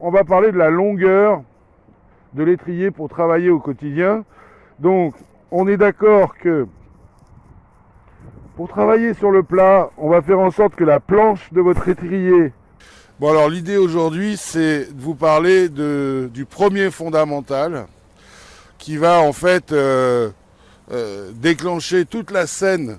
on va parler de la longueur de l'étrier pour travailler au quotidien. Donc, on est d'accord que pour travailler sur le plat, on va faire en sorte que la planche de votre étrier... Bon, alors l'idée aujourd'hui, c'est de vous parler du premier fondamental qui va en fait déclencher toute la scène,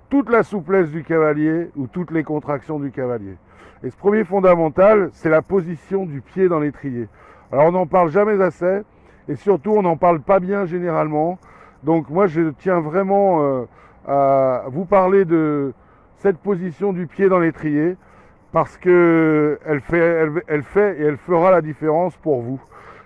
toute la souplesse du cavalier ou toutes les contractions du cavalier. Et ce premier fondamental, c'est la position du pied dans l'étrier. Alors on n'en parle jamais assez et surtout on n'en parle pas bien généralement. Donc moi je tiens vraiment à vous parler de cette position du pied dans l'étrier parce que elle fait et elle fera la différence pour vous.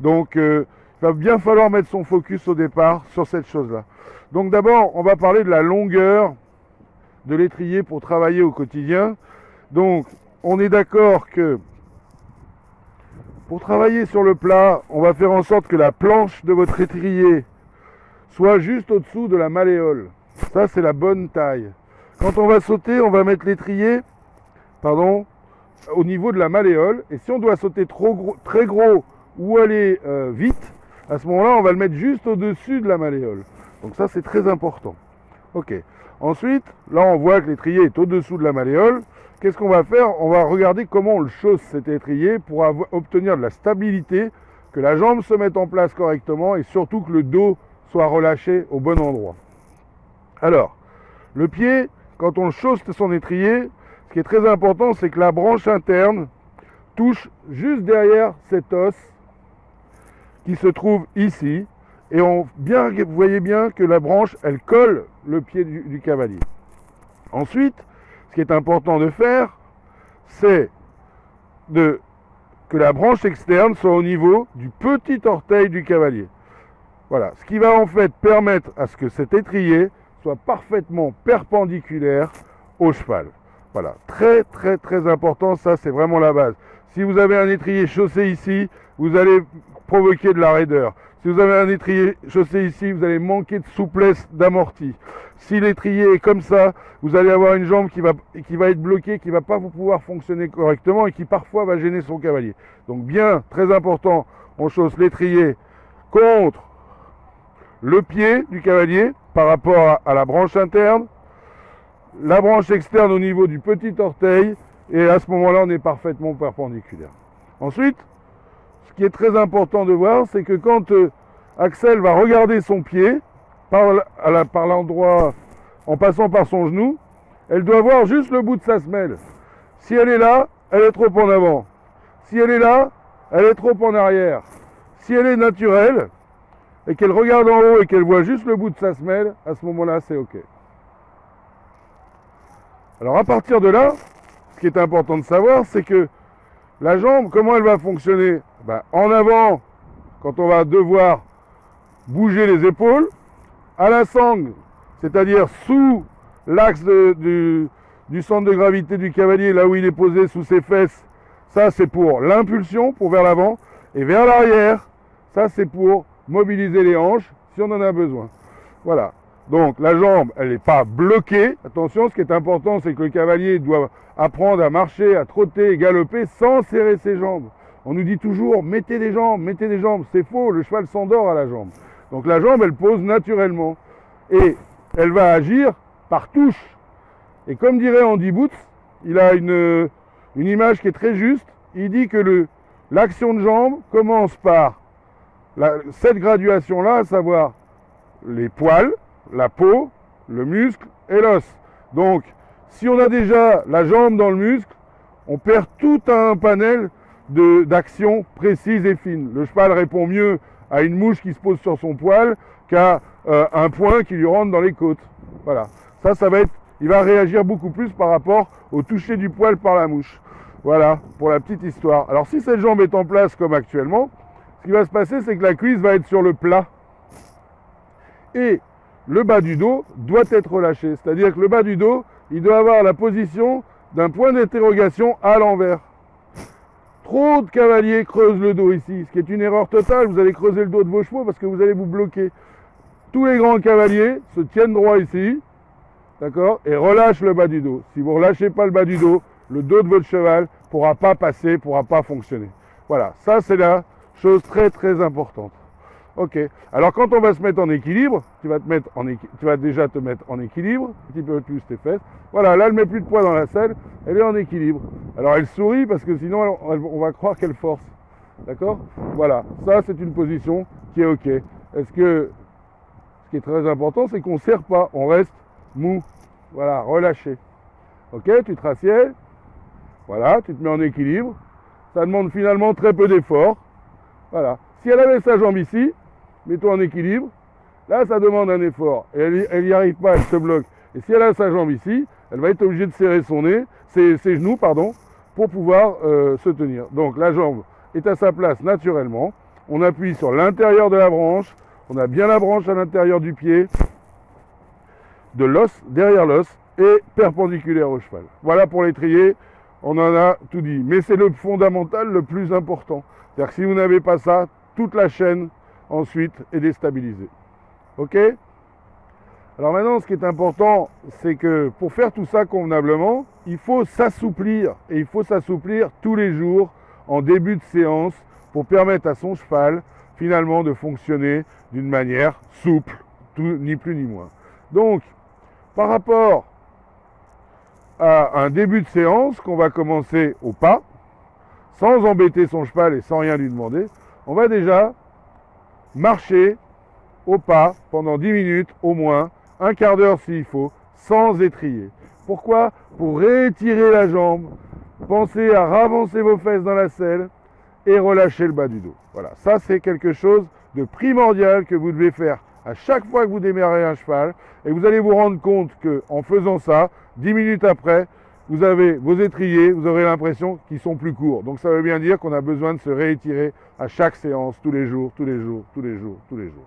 Donc il va bien falloir mettre son focus au départ sur cette chose-là. Donc d'abord on va parler de la longueur de l'étrier pour travailler au quotidien. Donc on est d'accord que pour travailler sur le plat, on va faire en sorte que la planche de votre étrier soit juste au-dessous de la malléole. Ça, c'est la bonne taille. Quand on va sauter, on va mettre l'étrier, au niveau de la malléole. Et si on doit sauter très gros ou aller vite, à ce moment-là, on va le mettre juste au-dessus de la malléole. Donc ça, c'est très important. Ok. Ensuite, là, on voit que l'étrier est au-dessous de la malléole. Qu'est-ce qu'on va faire? On va regarder comment on le chausse cet étrier pour obtenir de la stabilité, que la jambe se mette en place correctement et surtout que le dos soit relâché au bon endroit. Alors, le pied, quand on chausse son étrier, ce qui est très important, c'est que la branche interne touche juste derrière cet os qui se trouve ici. Et vous voyez bien que la branche, elle colle le pied du cavalier. Ensuite, ce qui est important de faire, c'est que la branche externe soit au niveau du petit orteil du cavalier. Voilà, ce qui va en fait permettre à ce que cet étrier soit parfaitement perpendiculaire au cheval. Voilà, très très très important, ça c'est vraiment la base. Si vous avez un étrier chaussé ici, vous allez provoquer de la raideur. Si vous avez un étrier chaussé ici, vous allez manquer de souplesse d'amorti. Si l'étrier est comme ça, vous allez avoir une jambe qui va être bloquée, qui ne va pas pouvoir fonctionner correctement et qui parfois va gêner son cavalier. Donc bien, très important, on chausse l'étrier contre le pied du cavalier par rapport à la branche interne, la branche externe au niveau du petit orteil, et à ce moment-là, on est parfaitement perpendiculaire. Ensuite, ce qui est très important de voir, c'est que quand Axel va regarder son pied, par l'endroit, en passant par son genou, elle doit voir juste le bout de sa semelle. Si elle est là, elle est trop en avant. Si elle est là, elle est trop en arrière. Si elle est naturelle, et qu'elle regarde en haut et qu'elle voit juste le bout de sa semelle, à ce moment-là, c'est OK. Alors à partir de là, ce qui est important de savoir, c'est que la jambe, comment elle va fonctionner? En avant, quand on va devoir bouger les épaules, à la sangle, c'est-à-dire sous l'axe du centre de gravité du cavalier, là où il est posé sous ses fesses, ça c'est pour l'impulsion, pour vers l'avant, et vers l'arrière, ça c'est pour mobiliser les hanches si on en a besoin. Voilà. Donc la jambe, elle n'est pas bloquée. Attention, ce qui est important, c'est que le cavalier doit apprendre à marcher, à trotter et galoper sans serrer ses jambes. On nous dit toujours, mettez des jambes, mettez des jambes. C'est faux, le cheval s'endort à la jambe. Donc la jambe, elle pose naturellement. Et elle va agir par touche. Et comme dirait Andy Boots, il a une image qui est très juste. Il dit que l'action de jambe commence par cette graduation-là, à savoir les poils, la peau, le muscle et l'os. Donc, si on a déjà la jambe dans le muscle, on perd tout un panel d'actions précises et fines. Le cheval répond mieux à une mouche qui se pose sur son poil qu'à un point qui lui rentre dans les côtes. Voilà. Il va réagir beaucoup plus par rapport au toucher du poil par la mouche. Voilà, pour la petite histoire. Alors, si cette jambe est en place comme actuellement, ce qui va se passer, c'est que la cuisse va être sur le plat. Et le bas du dos doit être relâché. C'est-à-dire que le bas du dos, il doit avoir la position d'un point d'interrogation à l'envers. Trop de cavaliers creusent le dos ici, ce qui est une erreur totale. Vous allez creuser le dos de vos chevaux parce que vous allez vous bloquer. Tous les grands cavaliers se tiennent droit ici, d'accord, et relâchent le bas du dos. Si vous ne relâchez pas le bas du dos de votre cheval pourra pas passer, pourra pas fonctionner. Voilà, ça c'est la chose très très importante. Ok, alors quand on va se mettre en équilibre, tu vas déjà te mettre en équilibre, un petit peu plus tes fesses. Voilà, là elle met plus de poids dans la selle, elle est en équilibre. Alors elle sourit parce que sinon on va croire qu'elle force. D'accord? Voilà, ça c'est une position qui est ok. Est-ce que ce qui est très important, c'est qu'on ne serre pas, on reste mou. Voilà, relâché. Ok, tu te rassieds. Voilà, tu te mets en équilibre. Ça demande finalement très peu d'effort. Voilà. Si elle avait sa jambe ici, mets-toi en équilibre. Là, ça demande un effort. Et elle n'y arrive pas, elle se bloque. Et si elle a sa jambe ici, elle va être obligée de serrer ses genoux, pour pouvoir se tenir. Donc la jambe est à sa place naturellement. On appuie sur l'intérieur de la branche. On a bien la branche à l'intérieur du pied, de l'os, derrière l'os, et perpendiculaire au cheval. Voilà pour l'étrier, on en a tout dit. Mais c'est le fondamental le plus important. C'est-à-dire que si vous n'avez pas ça, toute la chaîne ensuite est déstabilisée. Ok? Alors maintenant, ce qui est important, c'est que pour faire tout ça convenablement, il faut s'assouplir. Et il faut s'assouplir tous les jours en début de séance pour permettre à son cheval finalement de fonctionner d'une manière souple, ni plus ni moins. Donc, par rapport à un début de séance qu'on va commencer au pas, sans embêter son cheval et sans rien lui demander, on va déjà marcher au pas pendant 10 minutes au moins, un quart d'heure s'il faut, sans étrier. Pourquoi? Pour réétirer la jambe, pensez à ravancer vos fesses dans la selle et relâcher le bas du dos. Voilà, ça c'est quelque chose de primordial que vous devez faire à chaque fois que vous démarrez un cheval, et vous allez vous rendre compte qu'en faisant ça, 10 minutes après, vous avez vos étriers, vous aurez l'impression qu'ils sont plus courts. Donc ça veut bien dire qu'on a besoin de se réétirer à chaque séance, tous les jours, tous les jours, tous les jours, tous les jours.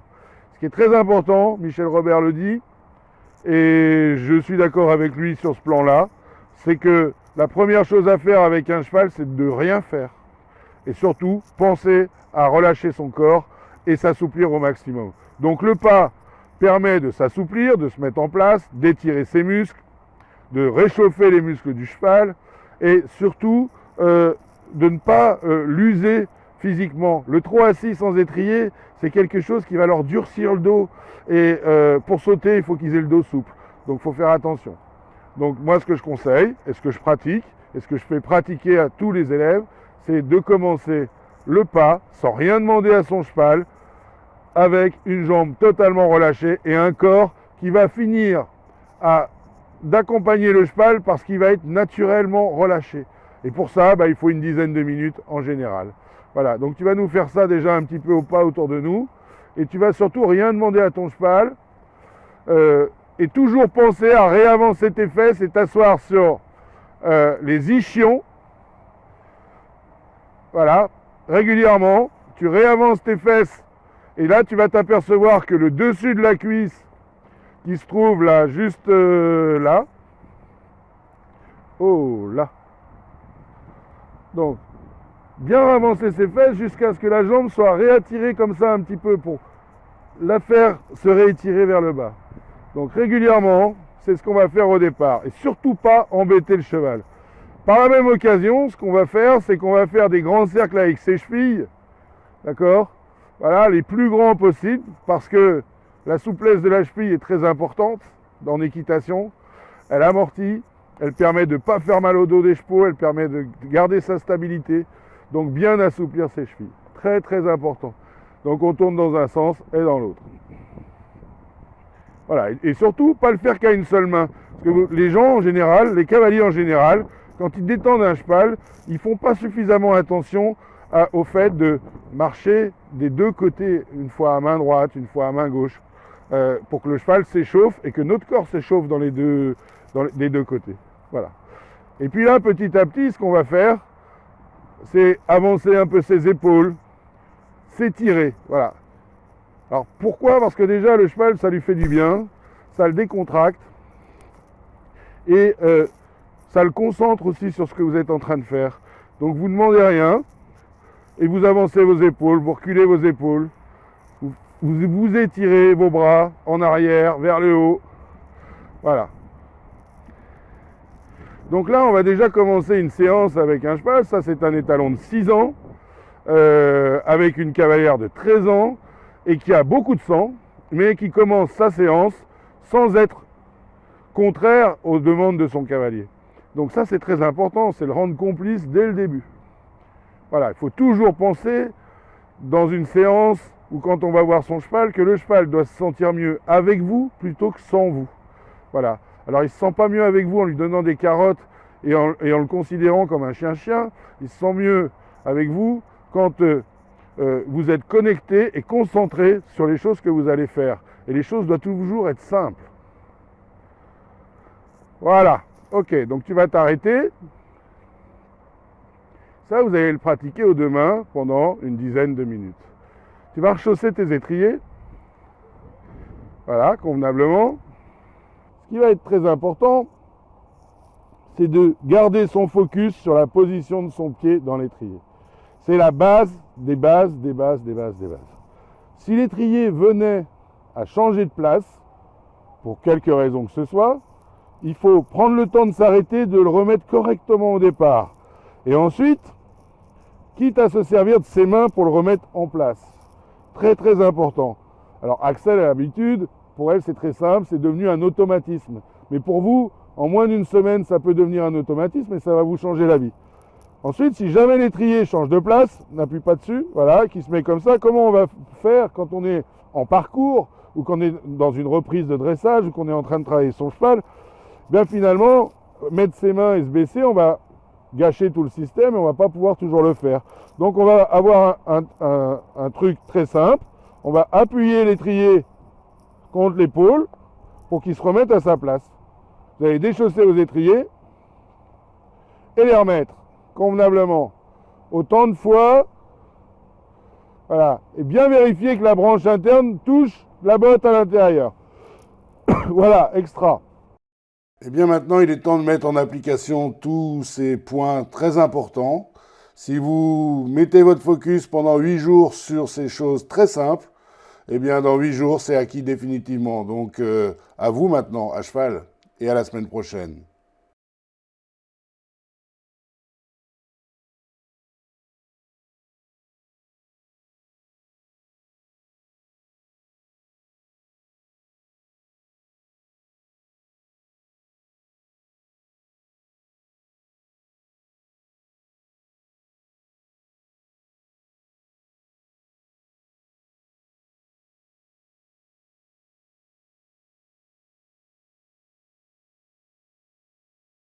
Ce qui est très important, Michel Robert le dit, et je suis d'accord avec lui sur ce plan-là, c'est que la première chose à faire avec un cheval, c'est de rien faire. Et surtout, penser à relâcher son corps et s'assouplir au maximum. Donc le pas permet de s'assouplir, de se mettre en place, d'étirer ses muscles, de réchauffer les muscles du cheval et surtout de ne pas l'user physiquement. Le trop assis sans étrier, c'est quelque chose qui va leur durcir le dos et pour sauter, il faut qu'ils aient le dos souple. Donc il faut faire attention. Donc moi, ce que je conseille, et ce que je pratique, et ce que je fais pratiquer à tous les élèves, c'est de commencer le pas sans rien demander à son cheval, avec une jambe totalement relâchée et un corps qui va finir d'accompagner le cheval parce qu'il va être naturellement relâché. Et pour ça, il faut une dizaine de minutes en général. Voilà, donc tu vas nous faire ça déjà un petit peu au pas autour de nous. Et tu vas surtout rien demander à ton cheval. Et toujours penser à réavancer tes fesses et t'asseoir sur les ischions. Voilà, régulièrement, tu réavances tes fesses. Et là, tu vas t'apercevoir que le dessus de la cuisse, qui se trouve là, juste là, oh là. Donc, bien avancer ses fesses jusqu'à ce que la jambe soit réattirée comme ça un petit peu pour la faire se réétirer vers le bas. Donc régulièrement, c'est ce qu'on va faire au départ. Et surtout pas embêter le cheval. Par la même occasion, ce qu'on va faire, c'est qu'on va faire des grands cercles avec ses chevilles. D'accord ? Voilà, les plus grands possibles, parce que la souplesse de la cheville est très importante en équitation. Elle amortit, elle permet de ne pas faire mal au dos des chevaux, elle permet de garder sa stabilité. Donc bien assouplir ses chevilles. Très très important. Donc on tourne dans un sens et dans l'autre. Voilà, et surtout pas le faire qu'à une seule main. Parce que les gens en général, les cavaliers en général, quand ils détendent un cheval, ils ne font pas suffisamment attention au fait de marcher des deux côtés, une fois à main droite, une fois à main gauche, pour que le cheval s'échauffe et que notre corps s'échauffe des deux côtés. Voilà. Et puis là, petit à petit, ce qu'on va faire, c'est avancer un peu ses épaules, s'étirer. Voilà. Alors pourquoi? Parce que déjà, le cheval, ça lui fait du bien, ça le décontracte et ça le concentre aussi sur ce que vous êtes en train de faire. Donc vous ne demandez rien. Et vous avancez vos épaules, vous reculez vos épaules, vous étirez vos bras en arrière, vers le haut. Voilà. Donc là, on va déjà commencer une séance avec un cheval. Ça, c'est un étalon de 6 ans, avec une cavalière de 13 ans, et qui a beaucoup de sang, mais qui commence sa séance sans être contraire aux demandes de son cavalier. Donc ça, c'est très important, c'est le rendre complice dès le début. Voilà, il faut toujours penser dans une séance ou quand on va voir son cheval que le cheval doit se sentir mieux avec vous plutôt que sans vous. Voilà. Alors il ne se sent pas mieux avec vous en lui donnant des carottes et en le considérant comme un chien-chien. Il se sent mieux avec vous quand vous êtes connecté et concentré sur les choses que vous allez faire. Et les choses doivent toujours être simples. Voilà. Ok, donc tu vas t'arrêter. Ça, vous allez le pratiquer aux deux mains pendant une dizaine de minutes. Tu vas rechausser tes étriers. Voilà, convenablement. Ce qui va être très important, c'est de garder son focus sur la position de son pied dans l'étrier. C'est la base des bases, des bases, des bases, des bases. Si l'étrier venait à changer de place, pour quelque raison que ce soit, il faut prendre le temps de s'arrêter, de le remettre correctement au départ. Et ensuite, quitte à se servir de ses mains pour le remettre en place. Très très important. Alors Axel a l'habitude, pour elle c'est très simple, c'est devenu un automatisme. Mais pour vous, en moins d'une semaine, ça peut devenir un automatisme et ça va vous changer la vie. Ensuite, si jamais l'étrier change de place, n'appuie pas dessus, voilà, qui se met comme ça, comment on va faire quand on est en parcours ou qu'on est dans une reprise de dressage ou qu'on est en train de travailler son cheval? Bien finalement, mettre ses mains et se baisser, on va gâcher tout le système et on ne va pas pouvoir toujours le faire. Donc on va avoir un truc très simple, on va appuyer l'étrier contre l'épaule pour qu'il se remette à sa place. Vous allez déchausser vos étriers et les remettre convenablement autant de fois, voilà, et bien vérifier que la branche interne touche la botte à l'intérieur. Voilà, extra. Et bien maintenant, il est temps de mettre en application tous ces points très importants. Si vous mettez votre focus pendant 8 jours sur ces choses très simples, eh bien dans 8 jours, c'est acquis définitivement. Donc à vous maintenant, à cheval, et à la semaine prochaine.